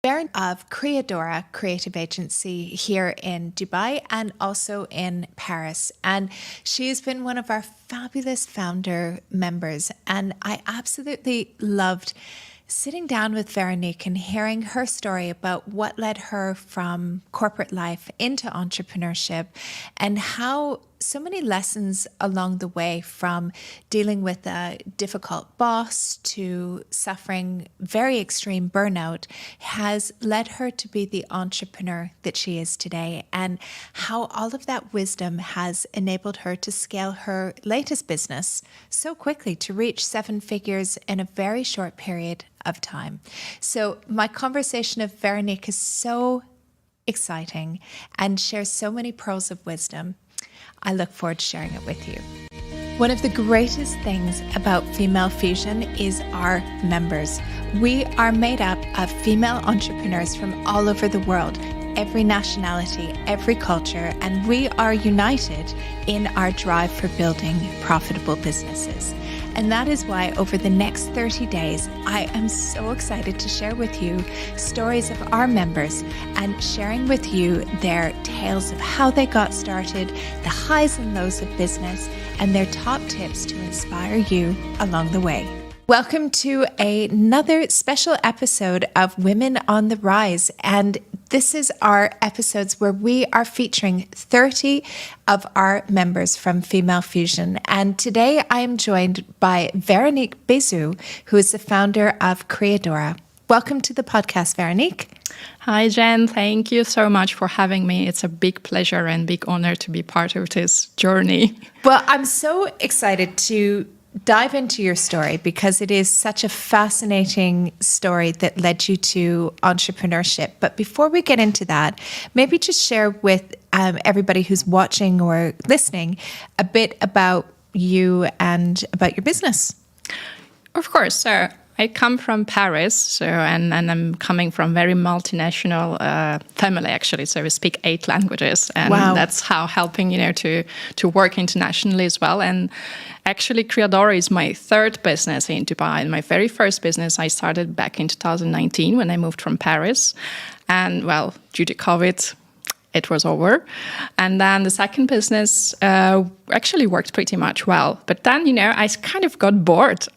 Veronique of Creadora creative agency here in Dubai and also in Paris. And she has been one of our fabulous founder members. And I absolutely loved sitting down with Veronique and hearing her story about what led her from corporate life into entrepreneurship and how so many lessons along the way, from dealing with a difficult boss to suffering very extreme burnout, has led her to be the entrepreneur that she is today, and how all of that wisdom has enabled her to scale her latest business so quickly to reach 7 figures in a very short period of time. So my conversation of Veronique is so exciting and shares so many pearls of wisdom. I look forward to sharing it with you. One of the greatest things about Female Fusion is our members. We are made up of female entrepreneurs from all over the world, every nationality, every culture, and we are united in our drive for building profitable businesses. And that is why over the next 30 days, I am so excited to share with you stories of our members and sharing with you their tales of how they got started, the highs and lows of business, and their top tips to inspire you along the way. Welcome to another special episode of Women on the Rise. And this is our episodes where we are featuring 30 of our members from Female Fusion. And today I am joined by Veronique Bezou, who is the founder of Creadora. Welcome to the podcast, Veronique. Hi, Jen. Thank you so much for having me. It's a big pleasure and big honor to be part of this journey. Well, I'm so excited to dive into your story because it is such a fascinating story that led you to entrepreneurship. But before we get into that, maybe just share with everybody who's watching or listening a bit about you and about your business. Of course. So I come from Paris, and I'm coming from very multinational family, actually. So we speak 8 languages, and wow. That's how helping, to work internationally as well. And actually, Creadora is my 3rd business in Dubai. And my very first business I started back in 2019 when I moved from Paris. And well, due to COVID, it was over. And then the second business actually worked pretty much well. But then, I kind of got bored,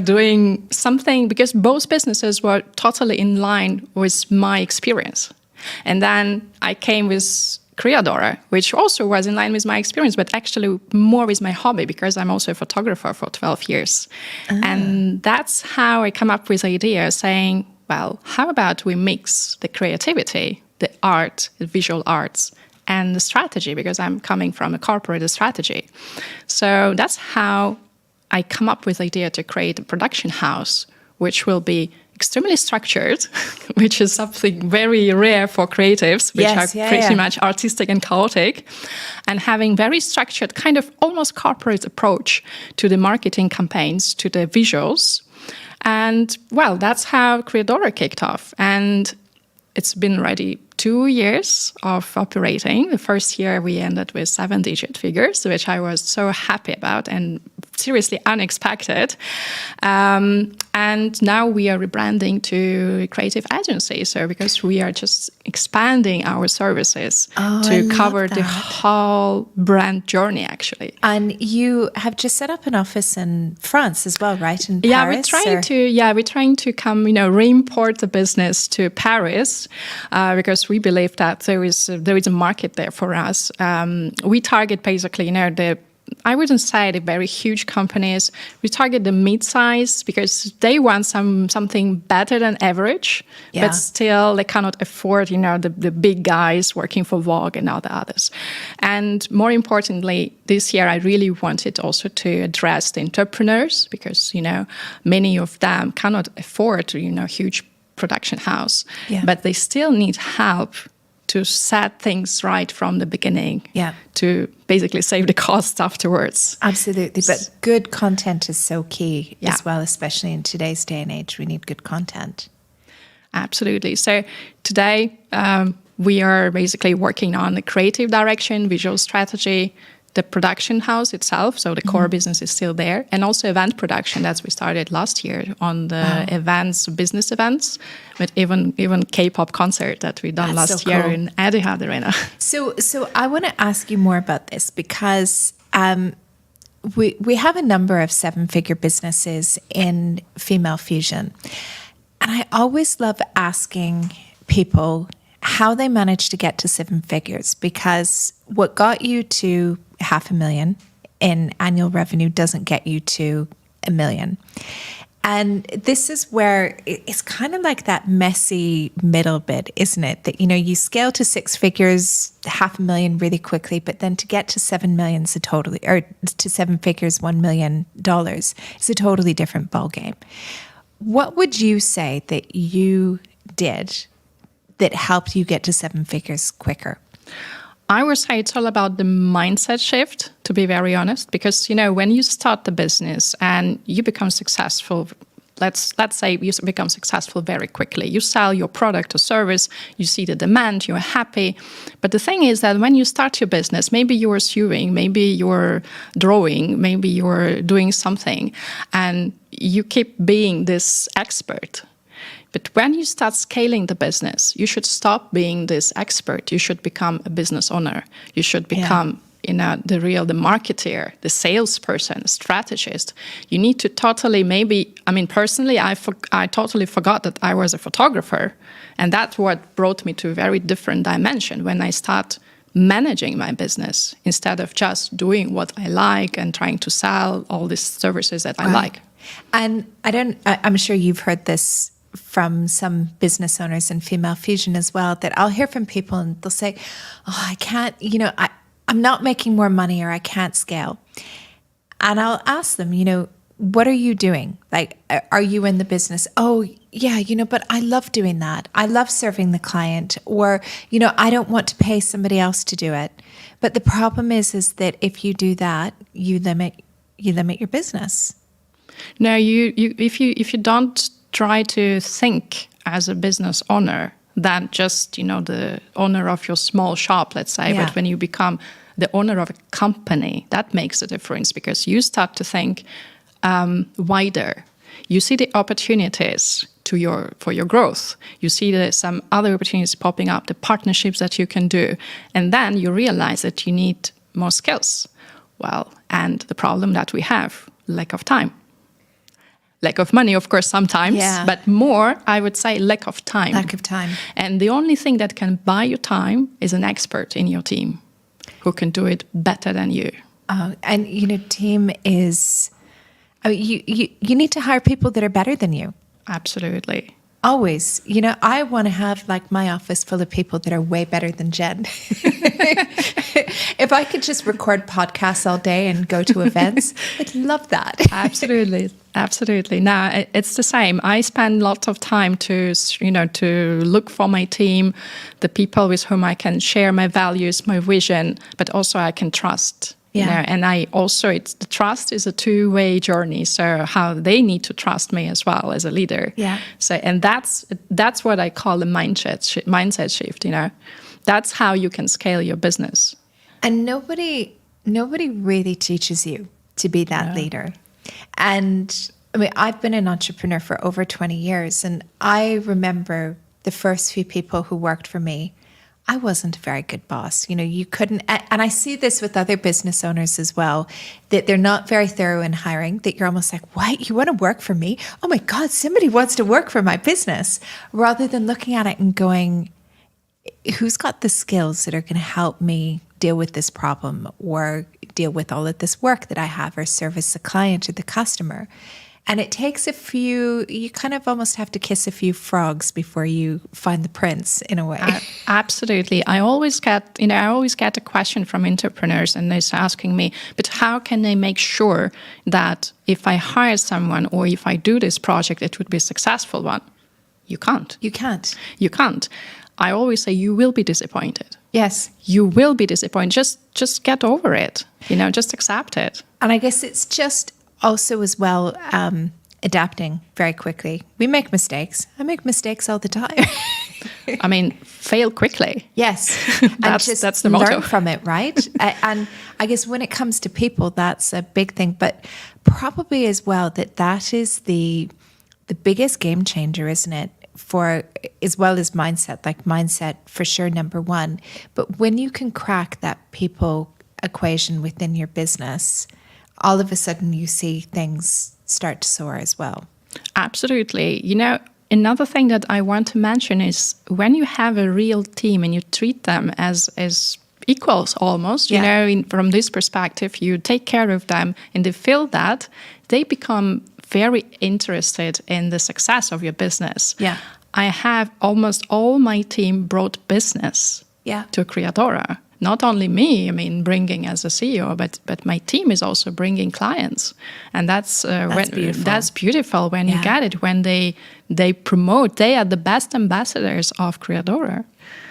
doing something, because both businesses were totally in line with my experience. And then I came with Creadora, which also was in line with my experience, but actually more with my hobby, because I'm also a photographer for 12 years. And that's how I come up with the idea saying, well, how about we mix the creativity, the art, the visual arts, and the strategy, because I'm coming from a corporate strategy. So that's how I come up with the idea to create a production house, which will be extremely structured, which is something very rare for creatives, which are pretty much artistic and chaotic, and having very structured, kind of almost corporate approach to the marketing campaigns, to the visuals. And well, that's how Creadora kicked off. And it's been already 2 years of operating. The first year we ended with 7-digit figures, which I was so happy about and seriously unexpected. And now we are rebranding to creative agency. So because we are just expanding our services to cover the whole brand journey, actually. And you have just set up an office in France as well, right? In Paris? We're trying to come, re-import the business to Paris, because we believe that there is a market there for us. We target basically, I wouldn't say the very huge companies. We target the mid-size because they want something better than average, but still they cannot afford, the big guys working for Vogue and all the others. And more importantly, this year I really wanted also to address the entrepreneurs because, many of them cannot afford, huge production house, but they still need help to set things right from the beginning, to basically save the cost afterwards. Absolutely, but good content is so key as well, especially in today's day and age. We need good content. Absolutely. So today we are basically working on the creative direction, visual strategy, the production house itself, so the core business is still there, and also event production that we started last year on the business events, with even K-pop concert that we done last year in Etihad Arena. So I want to ask you more about this because we have a number of seven-figure businesses in female fusion, and I always love asking people how they manage to get to seven figures, because what got you to $500,000 in annual revenue doesn't get you to $1 million. And this is where it's kind of like that messy middle bit, isn't it? That, you scale to six figures, $500,000 really quickly, but then to get to 7 million is to seven figures, $1 million is a totally different ballgame. What would you say that you did that helped you get to seven figures quicker? I would say it's all about the mindset shift, to be very honest, because, when you start the business and you become successful, let's say you become successful very quickly. You sell your product or service, you see the demand, you're happy. But the thing is that when you start your business, maybe you're sewing, maybe you're drawing, maybe you're doing something, and you keep being this expert. But when you start scaling the business, you should stop being this expert. You should become a business owner. You should become, the marketer, the salesperson, strategist. You need to personally, I totally forgot that I was a photographer. And that's what brought me to a very different dimension when I start managing my business instead of just doing what I like and trying to sell all these services that I like. And I'm sure you've heard this from some business owners in female fusion as well, that I'll hear from people and they'll say, I can't, I'm not making more money, or I can't scale. And I'll ask them, what are you doing? Like, are you in the business? Oh, yeah, but I love doing that. I love serving the client, or, I don't want to pay somebody else to do it. But the problem is that if you do that, you limit your business. No, if you don't try to think as a business owner than just, the owner of your small shop, let's say. Yeah. But when you become the owner of a company, that makes a difference, because you start to think wider. You see the opportunities for your growth. You see some other opportunities popping up, the partnerships that you can do. And then you realize that you need more skills. Well, and the problem that we have, lack of time. Lack of money, of course, sometimes, but more, I would say, lack of time. Lack of time. And the only thing that can buy you time is an expert in your team who can do it better than you. And, team is, you need to hire people that are better than you. Absolutely. Always. I want to have my office full of people that are way better than Jen. If I could just record podcasts all day and go to events, I'd love that. Absolutely. Now, it's the same. I spend lots of time to look for my team, the people with whom I can share my values, my vision, but also I can trust. Yeah. And the trust is a two-way journey. So how they need to trust me as well as a leader. Yeah. So, and that's what I call a mindset shift. That's how you can scale your business. And nobody really teaches you to be that leader. And I've been an entrepreneur for over 20 years, and I remember the first few people who worked for me. I wasn't a very good boss. You couldn't, and I see this with other business owners as well, that they're not very thorough in hiring, that you're almost like, what? You want to work for me? Oh my God, somebody wants to work for my business. Rather than looking at it and going, who's got the skills that are going to help me deal with this problem, or deal with all of this work that I have, or service the client or the customer. And it takes you kind of almost have to kiss a few frogs before you find the prince, in a way. Absolutely. I always get a question from entrepreneurs, and they're asking me, but how can they make sure that if I hire someone or if I do this project, it would be a successful one? You can't. You can't. You can't. I always say you will be disappointed. Yes. You will be disappointed. Just get over it. Just accept it. And I guess it's just also as well adapting very quickly. We make mistakes. I make mistakes all the time. I mean, fail quickly. Yes. That's the motto. Learn from it, right? And I guess when it comes to people, that's a big thing. But probably as well that is the biggest game changer, isn't it? For as well as mindset, like mindset for sure, number one. But when you can crack that people equation within your business, all of a sudden you see things start to soar as well. Absolutely. You know, another thing that I want to mention is when you have a real team and you treat them as equals almost, you know, from this perspective, you take care of them and they feel that, they become very interested in the success of your business. Yeah. I have almost all my team brought business to Creadora. Not only me, I mean, bringing as a CEO, but my team is also bringing clients. And that's beautiful. That's beautiful when you get it, when they promote, they are the best ambassadors of Creadora.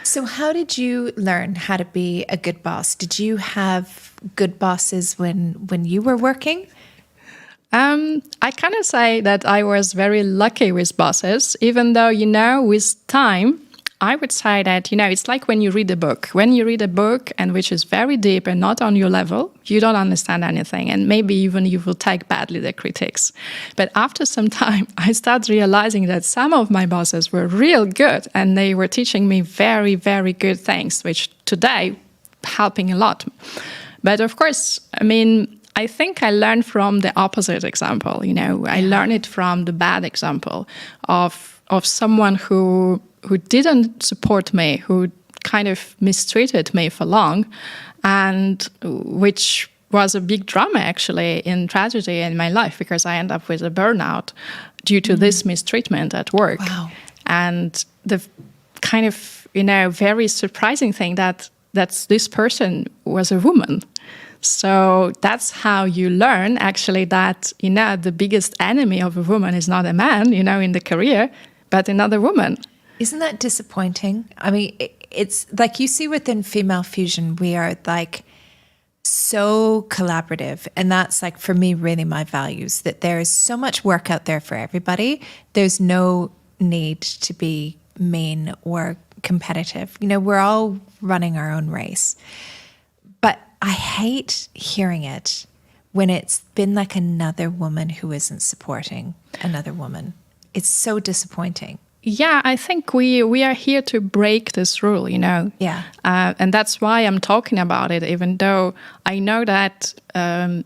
So how did you learn how to be a good boss? Did you have good bosses when you were working? I kind of say that I was very lucky with bosses, even though, you know, with time, I would say that, you know, it's like when you read a book. When you read a book and which is very deep and not on your level, you don't understand anything. And maybe even you will take badly the critics. But after some time, I started realizing that some of my bosses were real good and they were teaching me very, very good things, which today helping a lot. But of course, I mean, I think I learned from the opposite example. You know, I learned it from the bad example of someone who didn't support me, who kind of mistreated me for long, and which was a big drama actually in tragedy in my life, because I ended up with a burnout due to this mistreatment at work. Wow. And the kind of, you know, very surprising thing that this person was a woman. So that's how you learn actually that, you know, the biggest enemy of a woman is not a man, you know, in the career, but another woman. Isn't that disappointing? I mean, it's like you see within Female Fusion, we are like so collaborative. And that's like, for me, really my values, that there is so much work out there for everybody. There's no need to be mean or competitive. You know, we're all running our own race. But I hate hearing it when it's been like another woman who isn't supporting another woman. It's so disappointing. Yeah, I think we are here to break this rule, you know. Yeah. And that's why I'm talking about it, even though I know that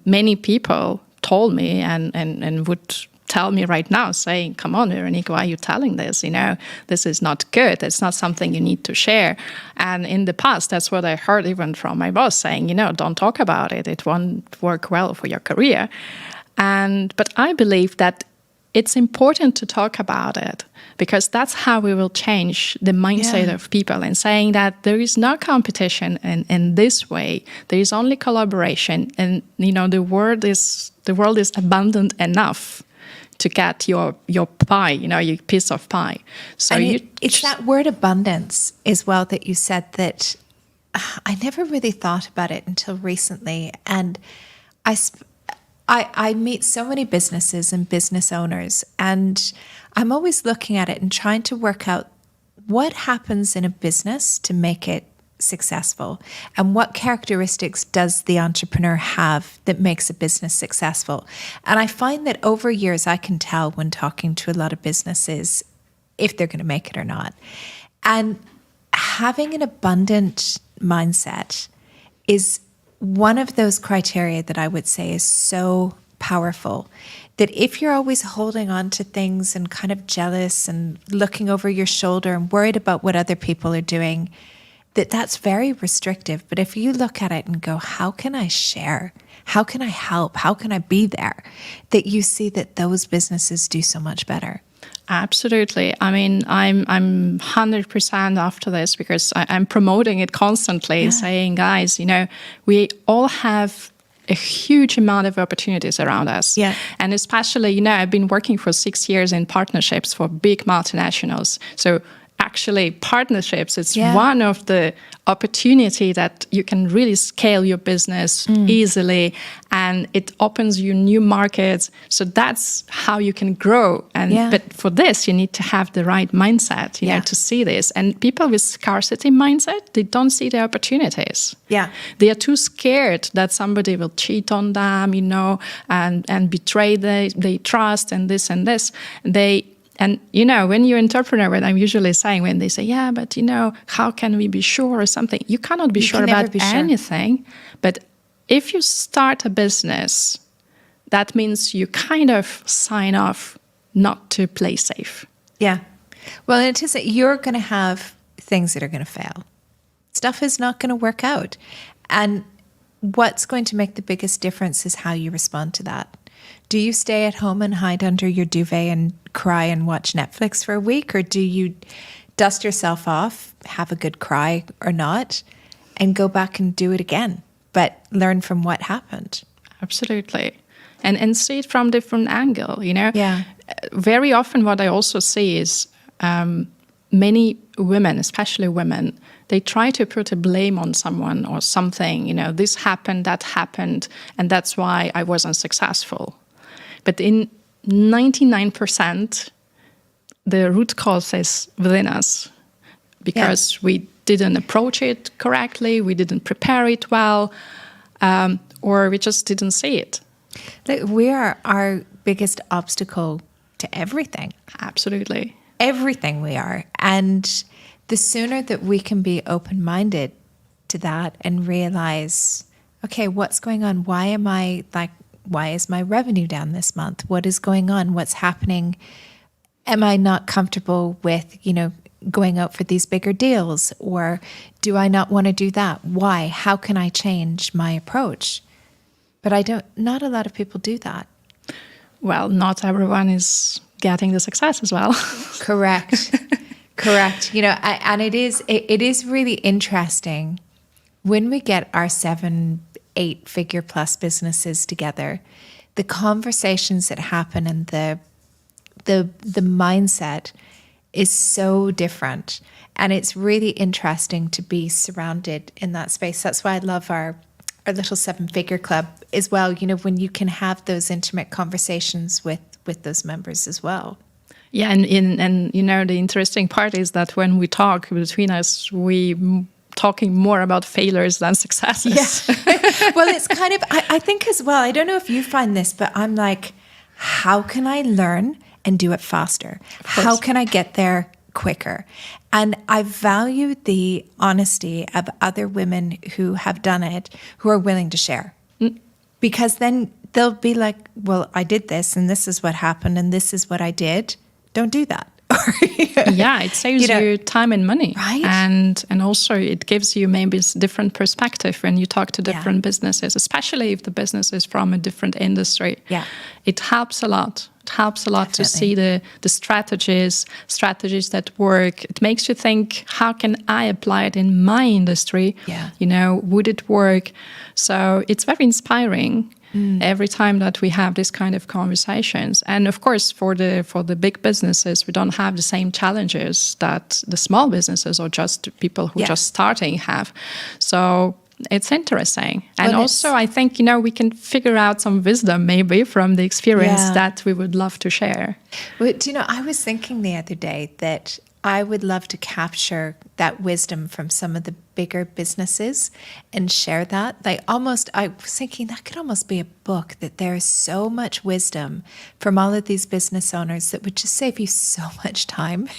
many people told me and would tell me right now, saying, come on, Veronique, why are you telling this? You know, this is not good. It's not something you need to share. And in the past, that's what I heard even from my boss saying, you know, don't talk about it. It won't work well for your career. But I believe that it's important to talk about it, because that's how we will change the mindset of people, and saying that there is no competition in this way. There is only collaboration, and you know the world is abundant enough to get your pie, you know, your piece of pie. So it's that word abundance as well that you said that I never really thought about it until recently, and I meet so many businesses and business owners, and I'm always looking at it and trying to work out what happens in a business to make it successful, and what characteristics does the entrepreneur have that makes a business successful. And I find that over years, I can tell when talking to a lot of businesses if they're going to make it or not. And having an abundant mindset is one of those criteria that I would say is so powerful, that if you're always holding on to things and kind of jealous and looking over your shoulder and worried about what other people are doing, that's very restrictive. But if you look at it and go, how can I share? How can I help? How can I be there? That you see that those businesses do so much better. Absolutely. I mean, I'm 100% after this, because I'm promoting it constantly, saying, guys, you know, we all have a huge amount of opportunities around us. Yeah. And especially, you know, I've been working for 6 years in partnerships for big multinationals. So actually partnerships. It's one of the opportunity that you can really scale your business easily, and it opens you new markets. So that's how you can grow. And but for this, you need to have the right mindset, you know, to see this. And people with scarcity mindset, they don't see the opportunities. Yeah, they are too scared that somebody will cheat on them, you know, and betray they trust and this and this. And, you know, when you're an entrepreneur, what I'm usually saying when they say, yeah, but, you know, how can we be sure or something? You cannot be sure about anything. But if you start a business, that means you kind of sign off not to play safe. Yeah. Well, it is that you're going to have things that are going to fail. Stuff is not going to work out. And what's going to make the biggest difference is how you respond to that. Do you stay at home and hide under your duvet and cry and watch Netflix for a week? Or do you dust yourself off, have a good cry or not, and go back and do it again, but learn from what happened? Absolutely. And see it from a different angle, you know? Yeah. Very often what I also see is many women, especially women, they try to put a blame on someone or something, you know, this happened, that happened, and that's why I wasn't successful. But in 99%, the root cause is within us because we didn't approach it correctly, we didn't prepare it well, or we just didn't see it. Like, we are our biggest obstacle to everything. Absolutely. Everything we are. And the sooner that we can be open-minded to that and realize, okay, what's going on? Why is my revenue down this month? What is going on? What's happening? Am I not comfortable with, you know, going out for these bigger deals? Or do I not want to do that? Why? How can I change my approach? But not a lot of people do that. Well, not everyone is getting the success as well. Correct. Correct. You know, and it is really interesting when we get our 7-8 figure plus businesses together, the conversations that happen and the mindset is so different. And it's really interesting to be surrounded in that space. That's why I love our little 7-figure club as well. You know, when you can have those intimate conversations with those members as well. Yeah, and you know, the interesting part is that when we talk between us, we talking more about failures than successes. Yeah. Well, it's kind of, I think as well, I don't know if you find this, but I'm like, how can I learn and do it faster? How can I get there quicker? And I value the honesty of other women who have done it, who are willing to share. Because then they'll be like, well, I did this and this is what happened and this is what I did. Don't do that. Yeah, it saves you time and money. Right. And also it gives you maybe a different perspective when you talk to different businesses, especially if the business is from a different industry. Yeah. It helps a lot. It helps a lot to see the strategies that work. It makes you think, how can I apply it in my industry? Yeah. You know, would it work? So it's very inspiring. Every time that we have this kind of conversations. And of course, for the big businesses, we don't have the same challenges that the small businesses or just people who are just starting have. So it's interesting. And also, I think, you know, we can figure out some wisdom maybe from the experience that we would love to share. Well, do you know, I was thinking the other day that I would love to capture that wisdom from some of the bigger businesses and share that. Like I was thinking that could almost be a book, that there is so much wisdom from all of these business owners that would just save you so much time.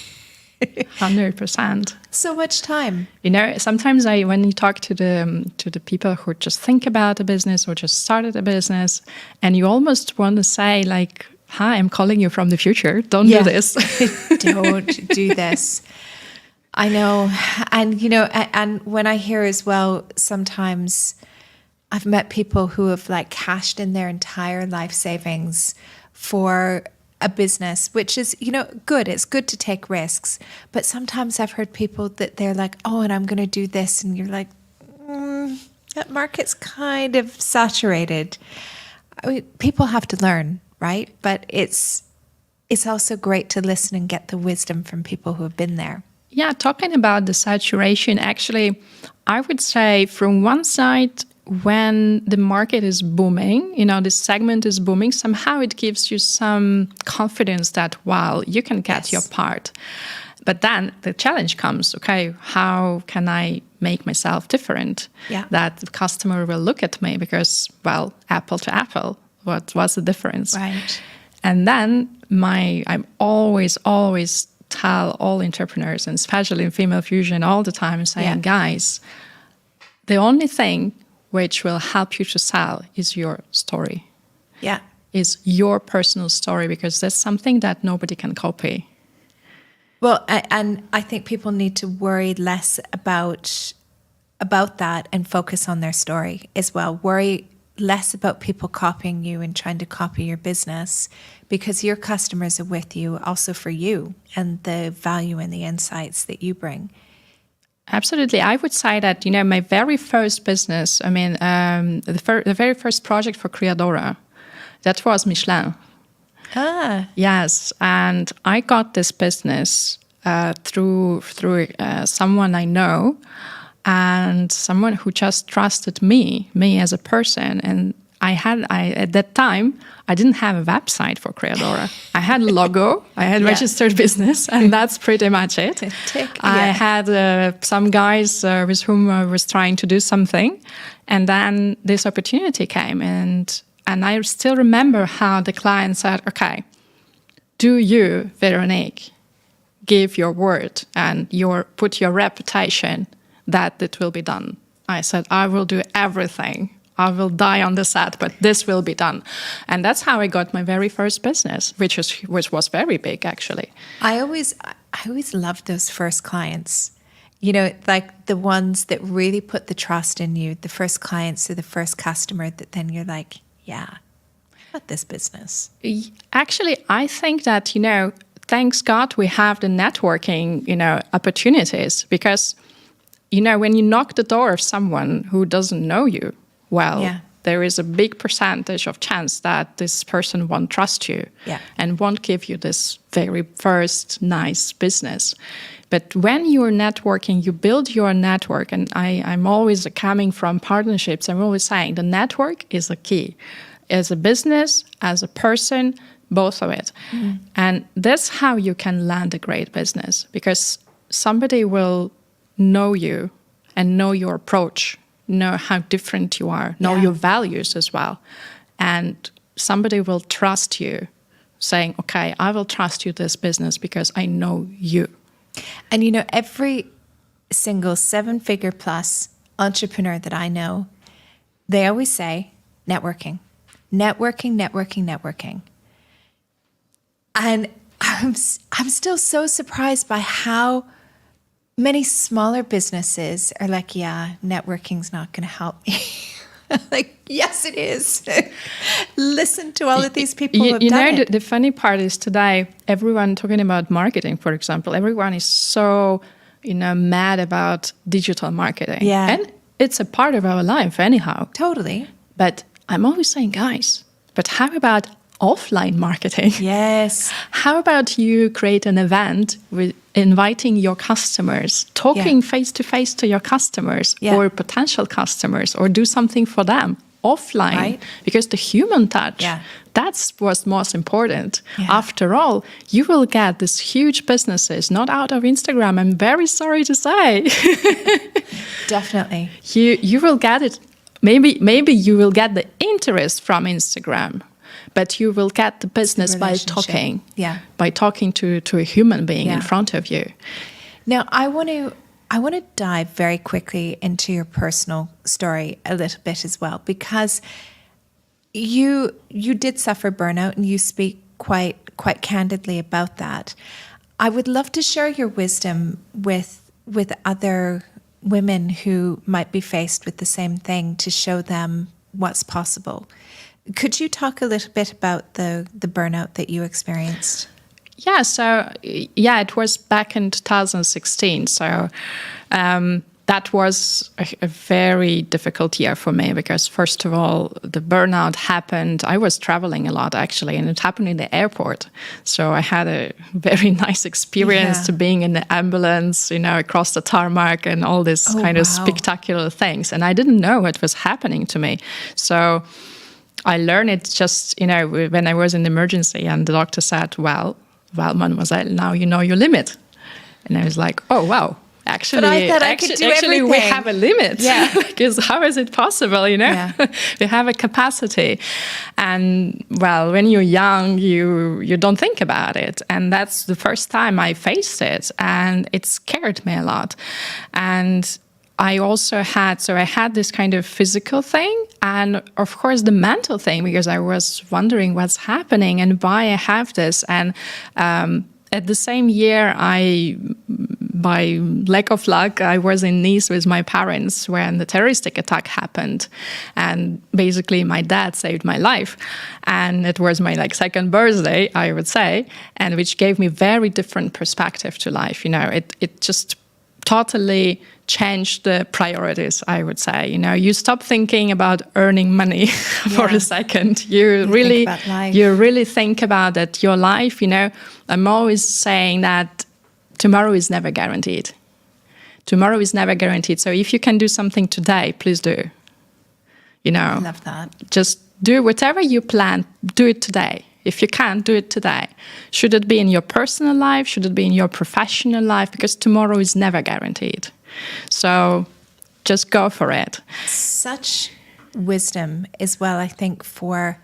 100%. So much time. You know, sometimes when you talk to the people who just think about a business or just started a business, and you almost want to say like, hi, I'm calling you from the future. Don't do this. Don't do this. I know. And, you know, and when I hear as well, sometimes I've met people who have like cashed in their entire life savings for a business, which is, you know, good. It's good to take risks. But sometimes I've heard people that they're like, oh, and I'm going to do this. And you're like, that market's kind of saturated. I mean, people have to learn, right? But it's also great to listen and get the wisdom from people who have been there. Yeah, talking about the saturation, actually, I would say from one side, when the market is booming, this segment is booming, somehow it gives you some confidence that, wow, you can get your part. But then the challenge comes, okay, how can I make myself different? Yeah. That the customer will look at me because, well, apple to apple, what's the difference? Right. And then I'm always tell all entrepreneurs, and especially in Female Fusion all the time, saying, guys, the only thing which will help you to sell is your story. Yeah. Is your personal story, because that's something that nobody can copy. Well, and I think people need to worry less about that and focus on their story as well. Worry less about people copying you and trying to copy your business, because your customers are with you also for you and the value and the insights that you bring. Absolutely. I would say that, my very first business, the very first project for Creadora, that was Michelin. Ah. Yes. And I got this business through someone I know, and someone who just trusted me as a person. And at that time, I didn't have a website for Creadora. I had a logo, I had registered business, and that's pretty much it. I had some guys with whom I was trying to do something, and then this opportunity came, and I still remember how the client said, okay, do you, Veronique, give your word and put your reputation that it will be done? I said, I will do everything. I will die on the set, but this will be done. And that's how I got my very first business, which was very big, actually. I always loved those first clients. Like the ones that really put the trust in you, the first clients or the first customer that then you're like, yeah, I got this business. Actually, I think that, thanks God we have the networking, opportunities, because, when you knock the door of someone who doesn't know you, there is a big percentage of chance that this person won't trust you and won't give you this very first nice business. But when you're networking, you build your network. And I'm always coming from partnerships. I'm always saying the network is the key. As a business, as a person, both of it. Mm-hmm. And that's how you can land a great business, because somebody will know you and know your approach, know how different you are, know your values as well. And somebody will trust you, saying, okay, I will trust you this business because I know you. And every single 7-figure plus entrepreneur that I know, they always say networking. And I'm still so surprised by how many smaller businesses are like, yeah, networking's not going to help me. Like, yes, it is. Listen to all of these people who have done it. The funny part is today, everyone talking about marketing, for example, everyone is so, mad about digital marketing. Yeah. And it's a part of our life anyhow. Totally. But I'm always saying, guys, but how about offline marketing? Yes. How about you create an event with inviting your customers, talking face to face to your customers or potential customers, or do something for them offline, right? Because the human touch, that's what's most important. Yeah. After all, you will get these huge businesses not out of Instagram. I'm very sorry to say. Definitely. You will get it. Maybe you will get the interest from Instagram, but you will get the business by talking. Yeah. By talking to a human being in front of you. Now, I want to dive very quickly into your personal story a little bit as well, because you did suffer burnout and you speak quite candidly about that. I would love to share your wisdom with other women who might be faced with the same thing, to show them what's possible. Could you talk a little bit about the burnout that you experienced? Yeah, so it was back in 2016. So that was a very difficult year for me because, first of all, the burnout happened. I was traveling a lot, actually, and it happened in the airport. So I had a very nice experience to being in the ambulance, across the tarmac and all this kind of spectacular things. And I didn't know what was happening to me. So I learned it just, when I was in the emergency, and the doctor said, well, mademoiselle, now you know your limit. And I was like, oh, wow. Actually, but I thought I could do everything. We have a limit. Yeah. Because how is it possible, Yeah. We have a capacity. And, well, when you're young, you don't think about it. And that's the first time I faced it. And it scared me a lot. And I also had this kind of physical thing and, of course, the mental thing, because I was wondering what's happening and why I have this. And at the same year, by lack of luck, I was in Nice with my parents when the terroristic attack happened. And basically, my dad saved my life. And it was my second birthday, I would say, and which gave me very different perspective to life. It just totally changed the priorities, I would say. You stop thinking about earning money for a second. You really think about that. Your life, I'm always saying that tomorrow is never guaranteed. Tomorrow is never guaranteed. So if you can do something today, please do. I love that. Just do whatever you plan, do it today. If you can't, do it today. Should it be in your personal life? Should it be in your professional life? Because tomorrow is never guaranteed. So just go for it. Such wisdom as well, I think, for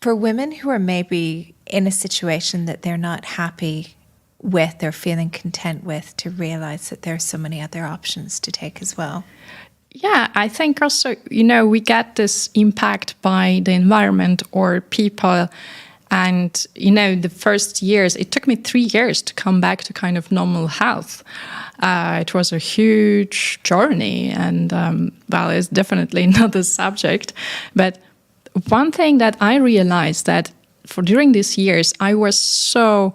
women who are maybe in a situation that they're not happy with or feeling content with, to realize that there are so many other options to take as well. Yeah, I think also, we get this impact by the environment or people. And, the first years, it took me 3 years to come back to kind of normal health. It was a huge journey and, it's definitely not the subject. But one thing that I realized that during these years, I was so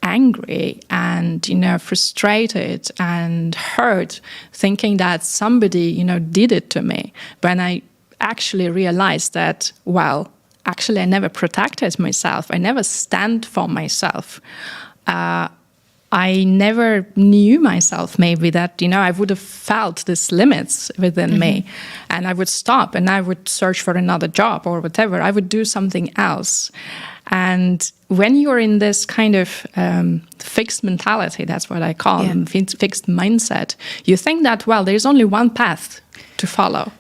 angry and, frustrated and hurt, thinking that somebody, did it to me. When I actually realized that, actually, I never protected myself. I never stand for myself. I never knew myself, maybe, that, I would have felt these limits within me. And I would stop and I would search for another job or whatever. I would do something else. And when you're in this kind of fixed mentality, that's what I call fixed mindset, you think that, there's only one path to follow.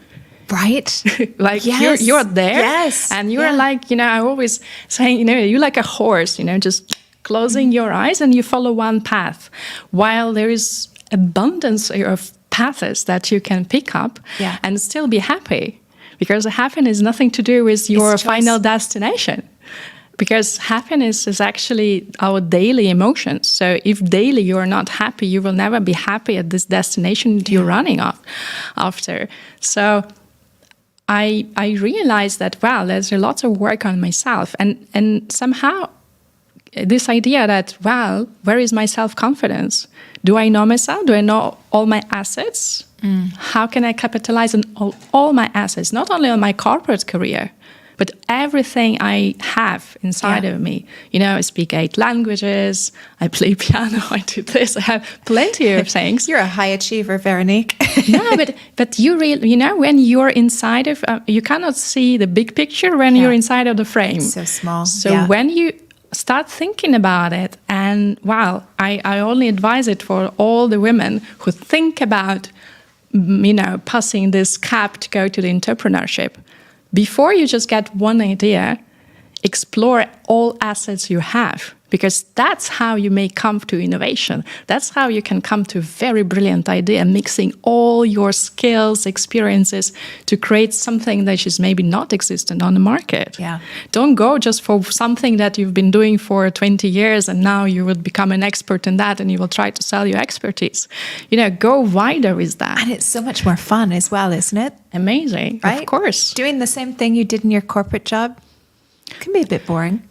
Right. You're there. Yes. And you're I always say, you're like a horse, just closing your eyes and you follow one path, while there is abundance of paths that you can pick up and still be happy, because happiness has nothing to do with your final destination. Because happiness is actually our daily emotions. So if daily you're not happy, you will never be happy at this destination that you're running after. So I realized that, there's a lot of work on myself. And somehow this idea that, where is my self-confidence? Do I know myself? Do I know all my assets? How can I capitalize on all my assets? Not only on my corporate career, but everything I have inside of me. I speak 8 languages, I play piano, I do this, I have plenty of things. You're a high achiever, Veronique. No, but you really, when you're inside of, you cannot see the big picture when you're inside of the frame. It's so small. So when you start thinking about it, and I only advise it for all the women who think about, passing this cap to go to the entrepreneurship. Before you just get one idea, explore all assets you have, because that's how you may come to innovation. That's how you can come to a very brilliant idea, mixing all your skills, experiences to create something that is maybe not existent on the market. Yeah. Don't go just for something that you've been doing for 20 years and now you will become an expert in that and you will try to sell your expertise. Go wider with that. And it's so much more fun as well, isn't it? Amazing, right? Of course. Doing the same thing you did in your corporate job. Can be a bit boring.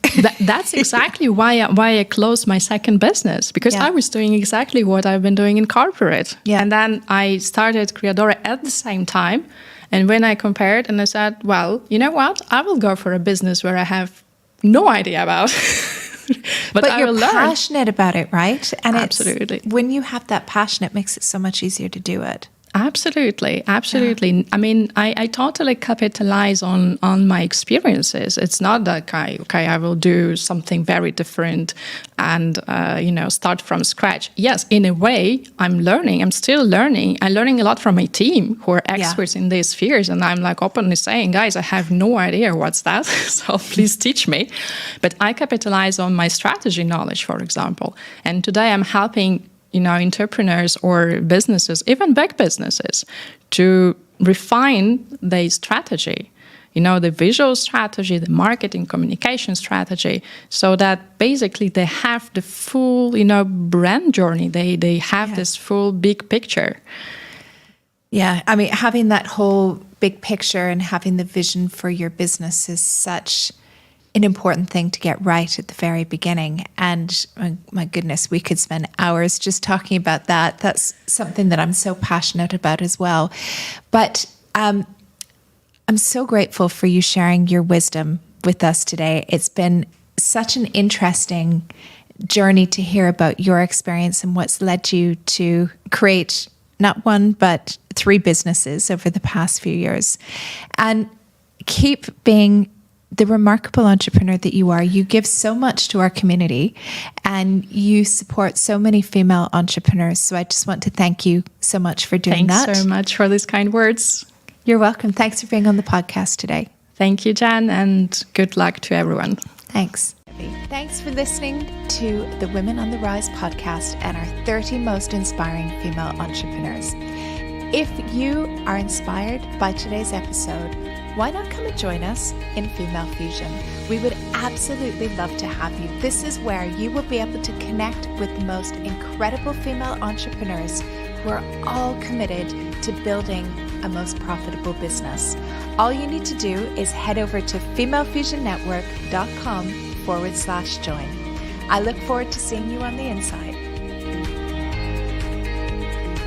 That's exactly why I closed my second business, because I was doing exactly what I've been doing in corporate. Yeah. And then I started Creadora at the same time. And when I compared and I said, well, you know what? I will go for a business where I have no idea about. but I you're will learn. passionate about it, right? And Absolutely. when you have that passion, it makes it so much easier to do it. Absolutely. I mean, I totally capitalize on my experiences. It's not that I will do something very different and start from scratch. Yes, in a way, I'm learning. I'm still learning. I'm learning a lot from my team who are experts in these spheres, and I'm like openly saying, guys, I have no idea what's that, so please teach me. But I capitalize on my strategy knowledge, for example. And today I'm helping entrepreneurs or businesses, even big businesses, to refine their strategy, the visual strategy, the marketing communication strategy, so that basically they have the full, brand journey. They have this full big picture. Yeah, I mean, having that whole big picture and having the vision for your business is such an important thing to get right at the very beginning. And my goodness, we could spend hours just talking about that. That's something that I'm so passionate about as well. But I'm so grateful for you sharing your wisdom with us today. It's been such an interesting journey to hear about your experience and what's led you to create not one, but 3 businesses over the past few years. And keep being the remarkable entrepreneur that you are. You give so much to our community and you support so many female entrepreneurs. So I just want to thank you so much for doing that. Thanks so much for these kind words. You're welcome. Thanks for being on the podcast today. Thank you, Jen, and good luck to everyone. Thanks. Thanks for listening to the Women on the Rise podcast and our 30 most inspiring female entrepreneurs. If you are inspired by today's episode, why not come and join us in Female Fusion? We would absolutely love to have you. This is where you will be able to connect with the most incredible female entrepreneurs who are all committed to building a most profitable business. All you need to do is head over to femalefusionnetwork.com/join. I look forward to seeing you on the inside.